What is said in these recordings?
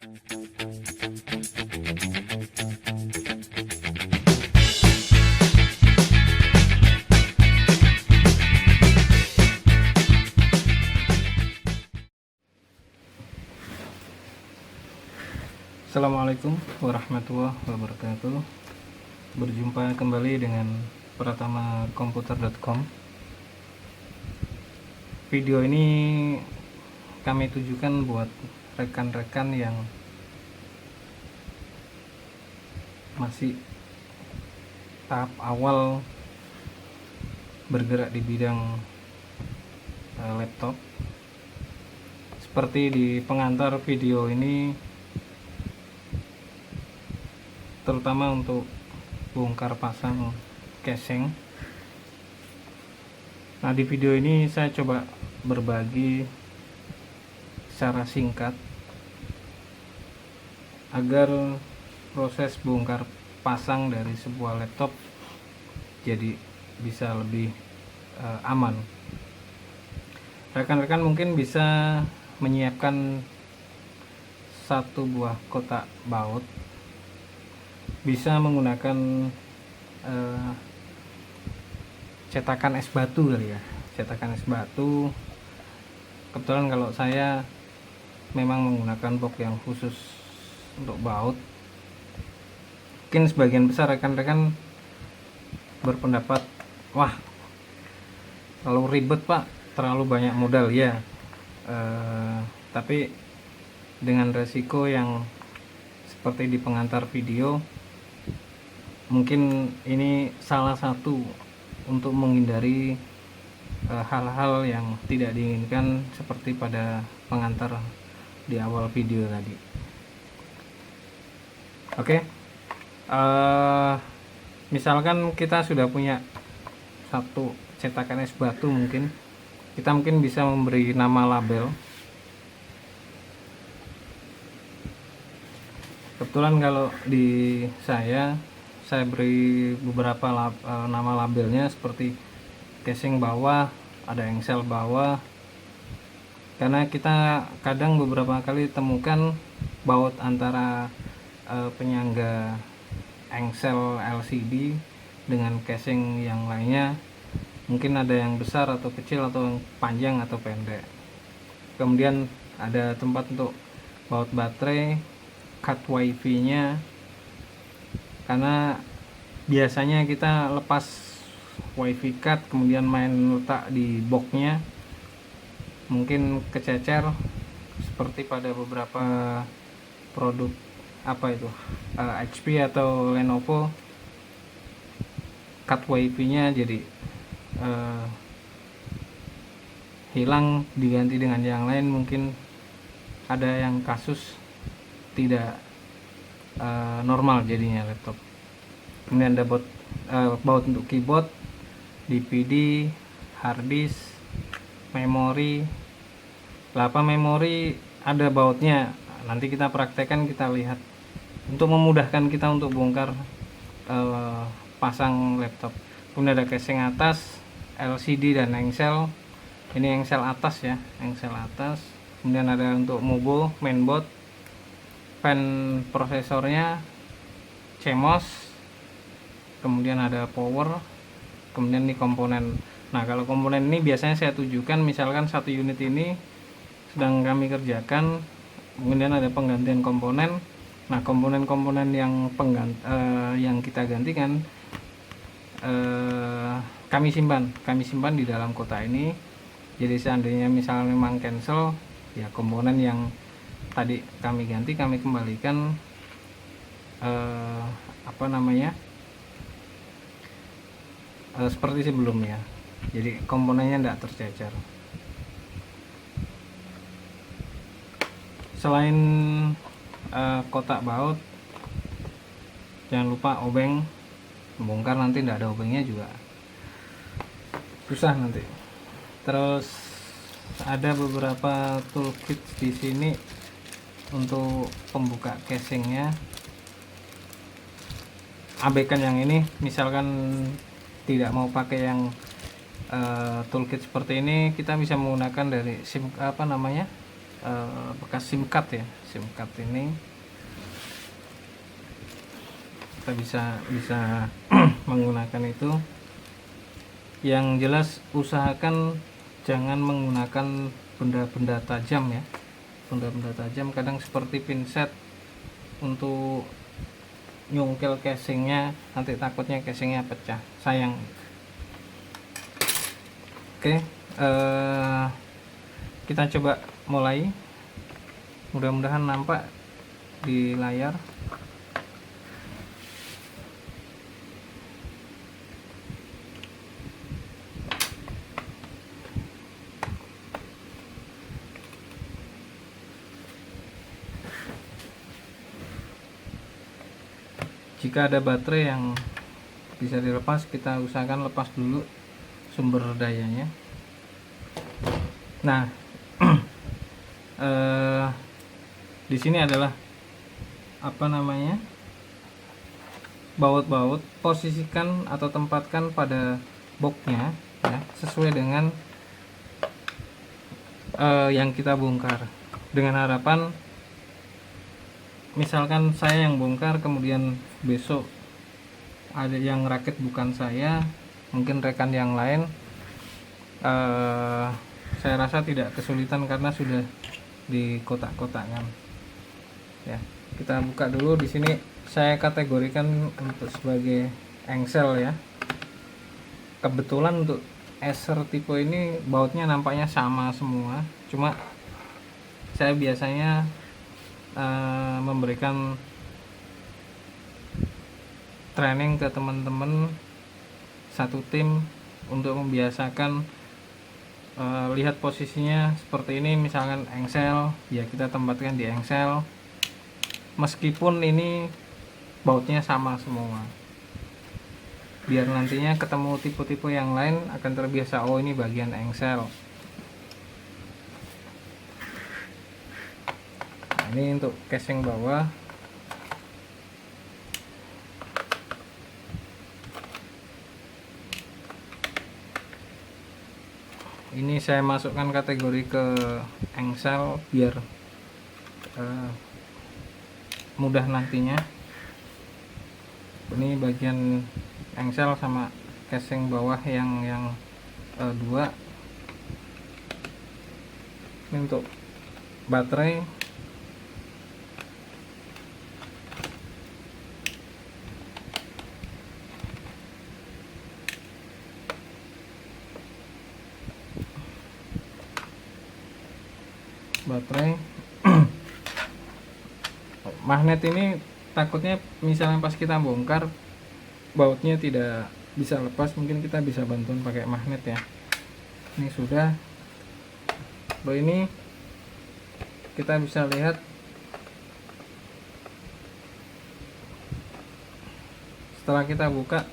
Assalamualaikum warahmatullahi wabarakatuh. Berjumpa kembali dengan pratamakomputer.com. Video ini kami tujukan buat rekan-rekan yang masih tahap awal bergerak di bidang laptop. Seperti di pengantar video ini, terutama untuk bongkar pasang casing. Nah, di video ini saya coba berbagi secara singkat agar proses bongkar pasang dari sebuah laptop jadi bisa lebih aman. Rekan-rekan mungkin bisa menyiapkan satu buah kotak baut, bisa menggunakan cetakan es batu kali ya, cetakan es batu. Kebetulan kalau saya memang menggunakan box yang khusus untuk baut. Mungkin sebagian besar rekan-rekan berpendapat, wah terlalu ribet pak, terlalu banyak modal ya. Tapi dengan resiko yang seperti di pengantar video, mungkin ini salah satu untuk menghindari hal-hal yang tidak diinginkan seperti pada pengantar di awal video tadi. Oke, misalkan kita sudah punya satu cetakan es batu, mungkin kita bisa memberi nama label. Kebetulan kalau di saya beri beberapa nama labelnya, seperti casing bawah, ada engsel bawah, karena kita kadang beberapa kali temukan baut antara penyangga engsel LCD dengan casing yang lainnya, mungkin ada yang besar atau kecil, atau panjang atau pendek. Kemudian ada tempat untuk baut baterai, cut wifi nya, karena biasanya kita lepas wifi card kemudian main letak di boxnya, mungkin kececer seperti pada beberapa produk HP atau Lenovo. Cut wifi nya jadi hilang, diganti dengan yang lain. Mungkin ada yang kasus tidak normal jadinya laptop. Kemudian ada baut untuk keyboard, DPD, hard disk, memori. Memori ada bautnya, nanti kita praktekkan, kita lihat untuk memudahkan kita untuk bongkar pasang laptop. Kemudian ada casing atas, LCD dan engsel. Ini engsel atas ya, engsel atas. Kemudian ada untuk MUBO, mainboard, fan prosesornya, CMOS. Kemudian ada power, kemudian ini komponen. Nah, kalau komponen ini biasanya saya tujukan, misalkan satu unit ini sedang kami kerjakan, kemudian ada penggantian komponen. Nah, komponen-komponen yang kita gantikan kami simpan di dalam kotak ini. Jadi seandainya misalnya memang cancel, ya komponen yang tadi kami ganti kami kembalikan seperti sebelumnya, jadi komponennya tidak tercecer. Selain kotak baut, jangan lupa obeng. Bongkar nanti tidak ada obengnya juga susah nanti. Terus ada beberapa toolkit di sini untuk pembuka casingnya. Abaikan yang ini, misalkan tidak mau pakai yang toolkit seperti ini, kita bisa menggunakan dari bekas SIM card ya, SIM card ini kita bisa menggunakan itu. Yang jelas usahakan jangan menggunakan benda-benda tajam ya, benda-benda tajam kadang seperti pinset untuk nyungkil casingnya, nanti takutnya casingnya pecah, sayang. Oke, kita coba mulai, mudah-mudahan nampak di layar. Jika ada baterai yang bisa dilepas, kita usahakan lepas dulu sumber dayanya. Nah, di sini adalah apa namanya, baut-baut. Posisikan atau tempatkan pada boxnya ya, sesuai dengan yang kita bongkar, dengan harapan misalkan saya yang bongkar, kemudian besok ada yang rakit bukan saya, mungkin rekan yang lain, saya rasa tidak kesulitan karena sudah di kotak-kotakan ya. Kita buka dulu. Di sini saya kategorikan untuk sebagai engsel ya. Kebetulan untuk Acer tipe ini bautnya nampaknya sama semua, cuma saya biasanya memberikan training ke teman-teman satu tim untuk membiasakan lihat posisinya seperti ini. Misalkan engsel ya, kita tempatkan di engsel meskipun ini bautnya sama semua, biar nantinya ketemu tipe-tipe yang lain akan terbiasa, oh ini bagian engsel. Ini untuk casing bawah. Ini saya masukkan kategori ke engsel biar mudah nantinya. Ini bagian engsel sama casing bawah yang dua. Ini untuk baterai. Magnet ini takutnya misalnya pas kita bongkar bautnya tidak bisa lepas, mungkin kita bisa bantuan pakai magnet ya. Ini sudah. Ini kita bisa lihat setelah kita buka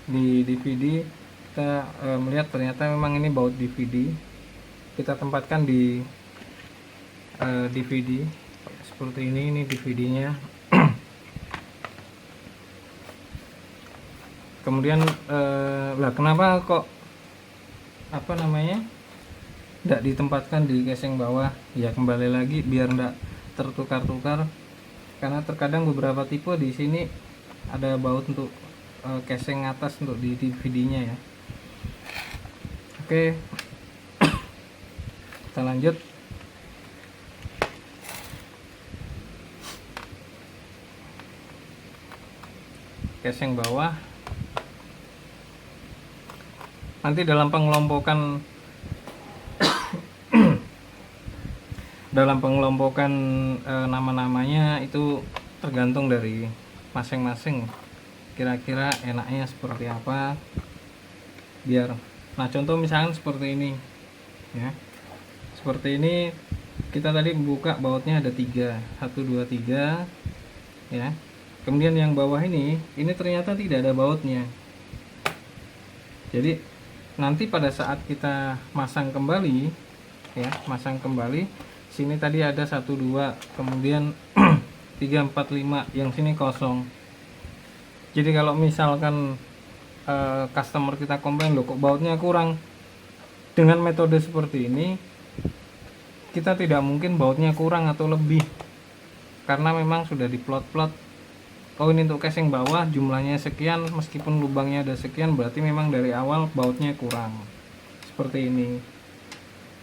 di DVD, kita melihat ternyata memang ini baut DVD. Kita tempatkan di DVD seperti ini DVD-nya. Kemudian lah kenapa kok apa namanya tidak ditempatkan di casing bawah ya, kembali lagi biar tidak tertukar-tukar, karena terkadang beberapa tipe di sini ada baut untuk casing atas untuk di DVD-nya ya. Oke, kita lanjut. Casing bawah nanti dalam pengelompokan nama-namanya itu tergantung dari masing-masing, kira-kira enaknya seperti apa. Biar nah contoh misalkan seperti ini ya, seperti ini kita tadi buka bautnya ada 3, 1 2 3 ya. Kemudian yang bawah ini ternyata tidak ada bautnya. Jadi nanti pada saat kita masang kembali ya, sini tadi ada 1 2, kemudian 3 4 5, yang sini kosong. Jadi kalau misalkan customer kita komplain, loh kok bautnya kurang, dengan metode seperti ini kita tidak mungkin bautnya kurang atau lebih, karena memang sudah diplot-plot. Oh, ini untuk casing bawah jumlahnya sekian, meskipun lubangnya ada sekian, berarti memang dari awal bautnya kurang. Seperti ini.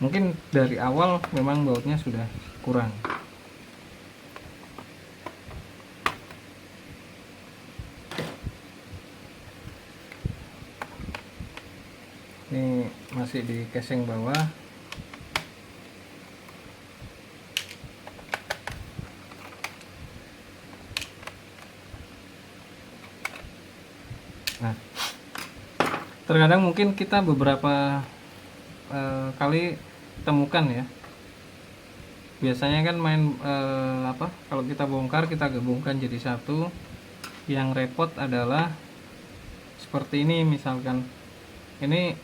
Mungkin dari awal memang bautnya sudah kurang. Ini masih di casing bawah. Nah, terkadang mungkin kita beberapa kali temukan ya. Biasanya kan main kalau kita bongkar, kita gabungkan jadi satu. Yang repot adalah seperti ini, misalkan ini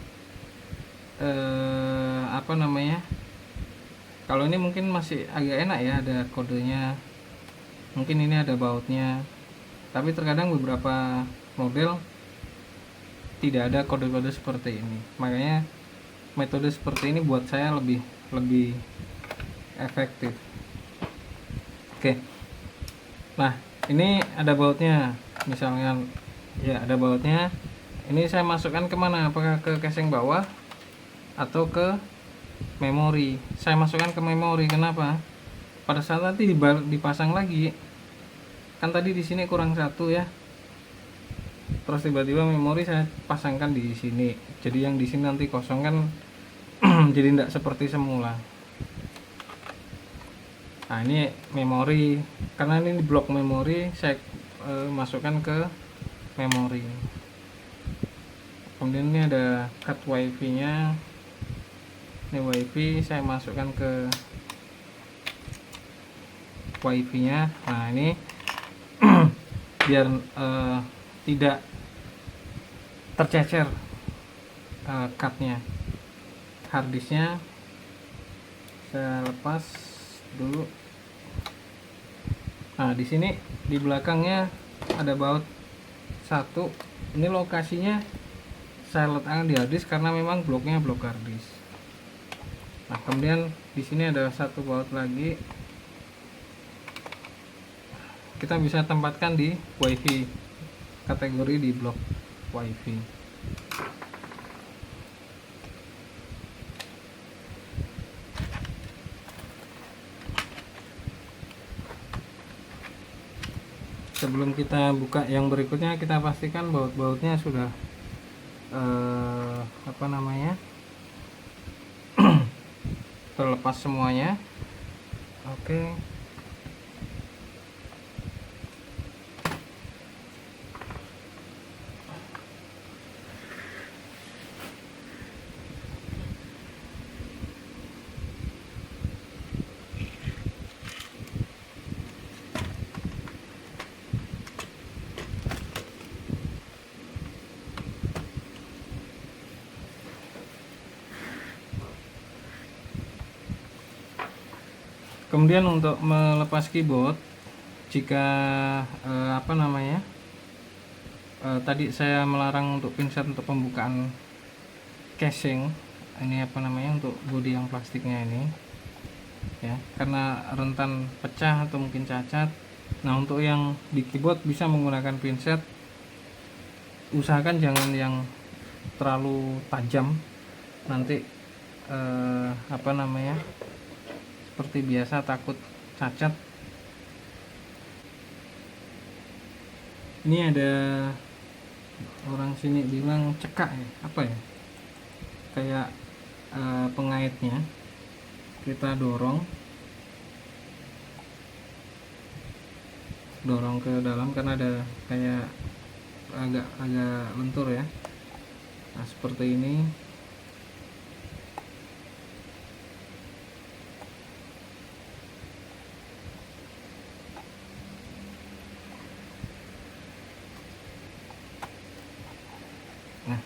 apa namanya, kalau ini mungkin masih agak enak ya, ada kodenya, mungkin ini ada bautnya. Tapi terkadang beberapa model tidak ada kode-kode seperti ini, makanya metode seperti ini buat saya lebih efektif. Oke, nah ini ada bautnya, misalnya ya ada bautnya. Ini saya masukkan kemana, apakah ke casing bawah atau ke memori? Saya masukkan ke memori. Kenapa? Pada saat nanti dipasang lagi, kan tadi di sini kurang satu ya, terus tiba-tiba memori saya pasangkan di sini, jadi yang di sini nanti kosong kan. Jadi tidak seperti semula. Nah, ini memori, karena ini blok memori, saya masukkan ke memori. Kemudian ini ada cut wifi nya, ini wifi, saya masukkan ke wifi nya. Nah, ini biar tidak tercecer cutnya. Harddisknya saya lepas dulu. Nah, di sini di belakangnya ada baut satu. Ini lokasinya saya letakkan di harddisk karena memang bloknya blok harddisk. Nah, kemudian di sini ada satu baut lagi, kita bisa tempatkan di wifi, kategori di blok wifi. Sebelum kita buka yang berikutnya, kita pastikan baut-bautnya sudah apa namanya, terlepas semuanya. Oke. Kemudian untuk melepas keyboard, jika apa namanya, tadi saya melarang untuk pinset untuk pembukaan casing, ini apa namanya, untuk bodi yang plastiknya ini ya, karena rentan pecah atau mungkin cacat. Nah, untuk yang di keyboard bisa menggunakan pinset, usahakan jangan yang terlalu tajam, nanti apa namanya, seperti biasa takut cacat. Ini ada orang sini bilang cekak ya, apa ya, kayak pengaitnya kita dorong ke dalam karena ada kayak agak lentur ya. Nah, seperti ini. Nah,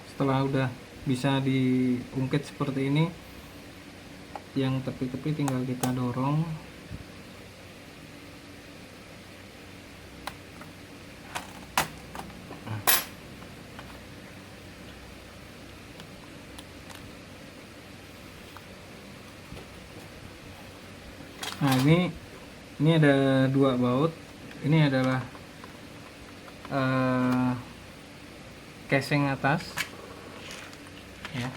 setelah udah bisa diungkit seperti ini, yang tepi-tepi tinggal kita dorong. Nah, ini ada dua baut. Ini adalah casing atas ya,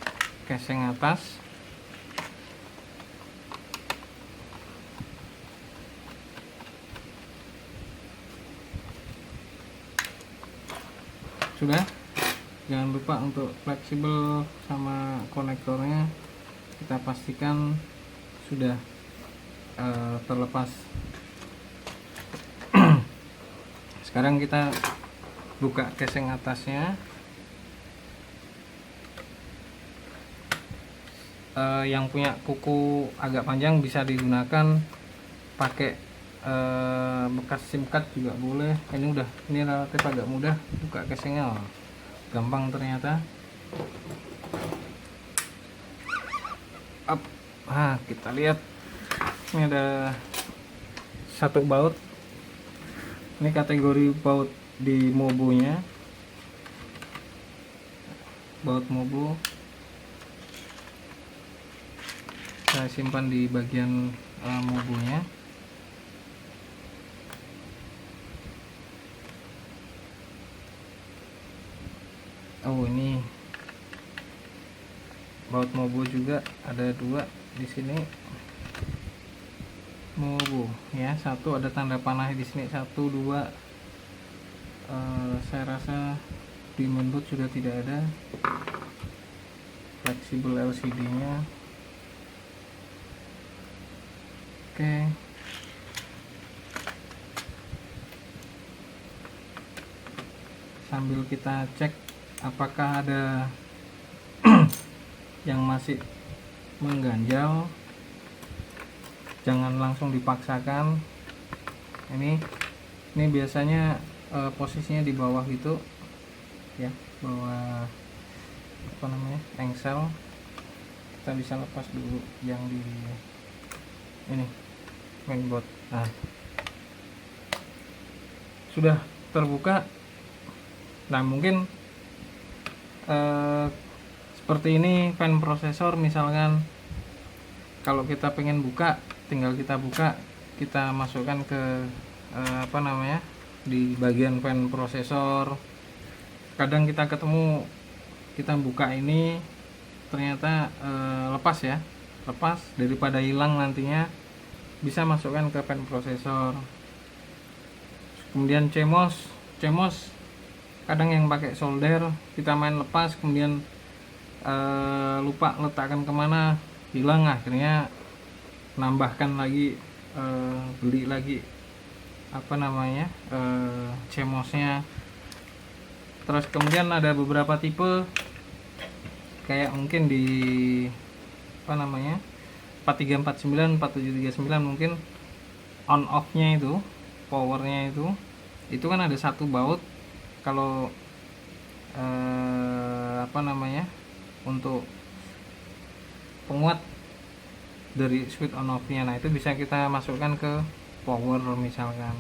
casing atas. Sudah, jangan lupa untuk fleksibel sama konektornya kita pastikan sudah terlepas. Sekarang kita buka casing atasnya. Yang punya kuku agak panjang bisa digunakan pakai bekas SIM card juga boleh. Ini relatif agak mudah buka casingnya, gampang ternyata. Kita lihat ini ada satu baut. Ini kategori baut di mobonya, baut mobo. Saya simpan di bagian mobonya. Ini baut mobo juga ada dua di sini. Mobo ya, satu ada tanda panah di sini, 1, 2. Saya rasa di mainboard sudah tidak ada. Fleksibel LCD nya. Oke, sambil kita cek apakah ada yang masih mengganjal, jangan langsung dipaksakan. Ini biasanya posisinya di bawah gitu ya, bawah engsel. Kita bisa lepas dulu yang di ini mainboard. Nah, sudah terbuka. Nah, mungkin seperti ini fan prosesor misalkan. Kalau kita pengen buka, tinggal kita buka, kita masukkan ke di bagian fan prosesor. Kadang kita ketemu, kita buka ini ternyata lepas ya, lepas. Daripada hilang nantinya, bisa masukkan ke fan prosesor. Kemudian CMOS kadang yang pakai solder, kita main lepas kemudian lupa letakkan kemana, hilang, akhirnya nambahkan lagi, beli lagi CMOS-nya. Terus kemudian ada beberapa tipe, kayak mungkin di 4349, 4739 mungkin on off nya itu, powernya itu kan ada satu baut. Kalau untuk penguat dari switch on off nya, nah itu bisa kita masukkan ke power misalkan.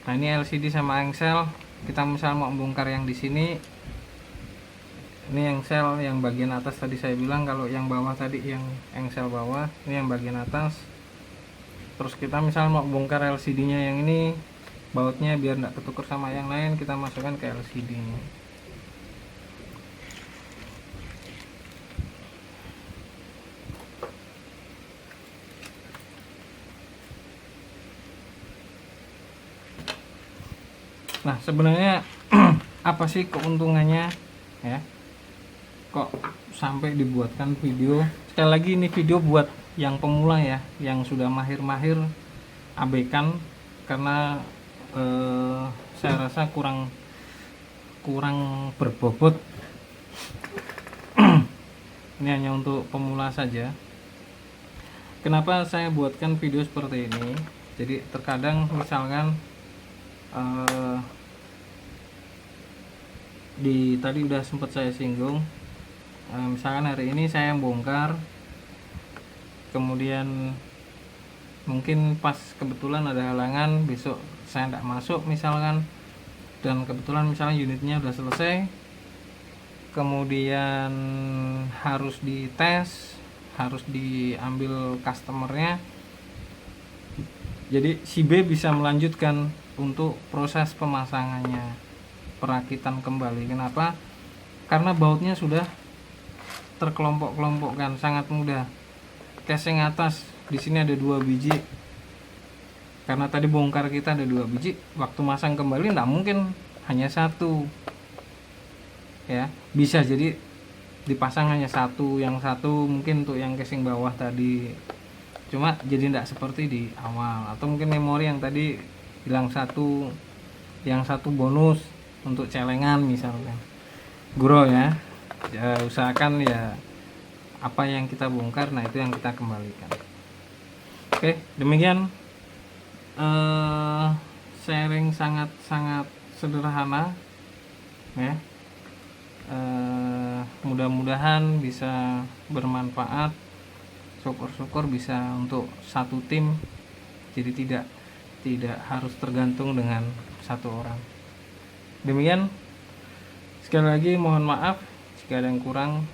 Nah, ini LCD sama engsel. Kita misal mau bongkar yang di sini, ini engsel yang bagian atas tadi saya bilang. Kalau yang bawah tadi yang engsel bawah, ini yang bagian atas. Terus kita misal mau bongkar LCD nya yang ini, bautnya biar tidak ketuker sama yang lain, kita masukkan ke LCD nya. Nah, sebenarnya apa sih keuntungannya ya, kok sampai dibuatkan video? Sekali lagi, ini video buat yang pemula ya, yang sudah mahir-mahir abaikan, karena saya rasa kurang berbobot. Ini hanya untuk pemula saja. Kenapa saya buatkan video seperti ini? Jadi terkadang misalkan tadi udah sempat saya singgung, misalkan hari ini saya bongkar, kemudian mungkin pas kebetulan ada halangan, besok saya tidak masuk misalkan, dan kebetulan misalnya unitnya udah selesai, kemudian harus dites, harus diambil customernya. Jadi si B bisa melanjutkan untuk proses pemasangannya, perakitan kembali. Kenapa? Karena bautnya sudah terkelompok-kelompokkan, sangat mudah. Casing atas di sini ada 2 biji. Karena tadi bongkar kita ada 2 biji, waktu masang kembali tidak mungkin hanya satu. Ya, bisa jadi dipasang hanya satu, yang satu mungkin untuk yang casing bawah tadi. Cuma jadi tidak seperti di awal, atau mungkin memori yang tadi bilang satu, yang satu bonus untuk celengan misalkan. Guru ya, usahakan ya apa yang kita bongkar, nah itu yang kita kembalikan. Oke, demikian sharing sangat sederhana ya. Mudah-mudahan bisa bermanfaat, syukur-syukur bisa untuk satu tim, jadi tidak harus tergantung dengan satu orang. Demikian, sekali lagi mohon maaf jika ada yang kurang,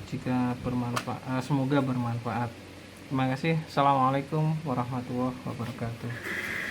jika bermanfaat, semoga bermanfaat. Terima kasih. Assalamualaikum warahmatullahi wabarakatuh.